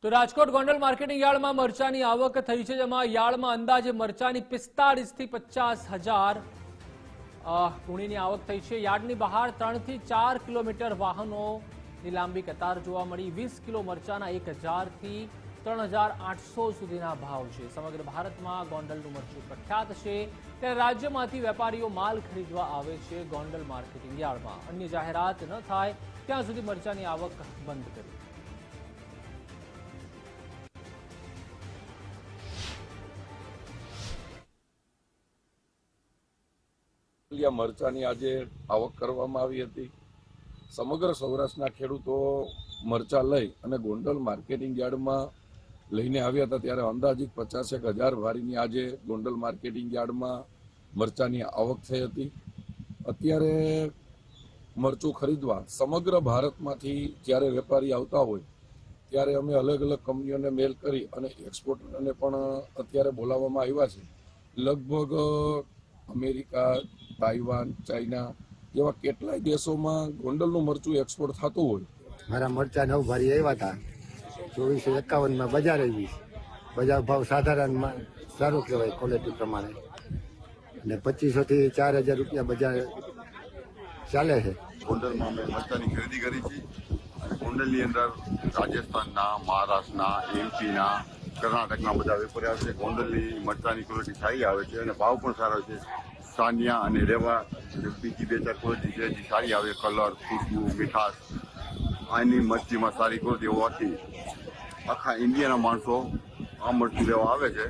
તો રાજકોટ ગોંડલ માર્કેટિંગ યાર્ડમાં મરચાની આવક થઈ છે, જેમાં યાર્ડમાં અંદાજે મરચાની 45 થી 50 હજાર ગુણીની આવક થઈ છે। યાર્ડની બહાર 3 થી 4 કિલોમીટર વાહનોની લાંબી કતાર જોવા મળી। 20 કિલો મરચાના 1000 થી 3800 સુધીના ભાવ છે। સમગ્ર ભારતમાં ગોંડલનું મરચું પ્રખ્યાત છે, ત્યારે રાજ્યમાંથી વેપારીઓ માલ ખરીદવા આવે છે ગોંડલ માર્કેટિંગ યાર્ડમાં। અન્ય જાહેરાત ન થાય ત્યાં સુધી મરચાની આવક બંધ કરી। મરચાની આજે આવક કરવામાં આવી હતી। સમગ્ર સૌરાષ્ટ્રના ખેડૂતો મરચા લઈ અને ગોંડલ માર્કેટિંગ યાર્ડમાં લઈને આવ્યા હતા, ત્યારે અંદાજિત 50,000 વારીની આજે ગોંડલ માર્કેટિંગ યાર્ડમાં મરચાની આવક થઈ હતી। અત્યારે મરચું ખરીદવા સમગ્ર ભારતમાંથી જ્યારે વેપારી આવતા હોય ત્યારે અમે અલગ અલગ કંપનીઓને મેલ કરી અને એક્સપોર્ટરને પણ અત્યારે બોલાવવામાં આવ્યા છે। લગભગ અમેરિકા, તાઇવાન, ચાઇના જેવા કેટલાય દેશોમાં ગોંડલનું મરચું એક્સપોર્ટ થતું હોય। મારા મરચા 9 ભારી આવ્યા હતા। 2451 બજાર આવી। બજાર ભાવ સાધારણમાં સારું કહેવાય ક્વોલિટી પ્રમાણે, અને 2500 થી 4000 રૂપિયા બજાર ચાલે છે। ગોંડલમાં અમે મરચાની ખરીદી કરી છે અને ગોંડલની અંદર રાજસ્થાનના, મહારાષ્ટ્રના, એમપીના, કર્ણાટકના બધા વેપારી આવે છે। ગોંડલની મરચાની ક્વોલિટી સારી આવે છે અને ભાવ પણ સારો છે। સાનિયા અને રેવા બીજી 2-4 ક્વોલિટી છે જે સારી આવે, કલર, ખુશ્બુ, મીઠાશ આની મરચીમાં સારી ક્વોલિટી હોવાથી આખા ઇન્ડિયાના માણસો આ મરચું લેવા આવે છે।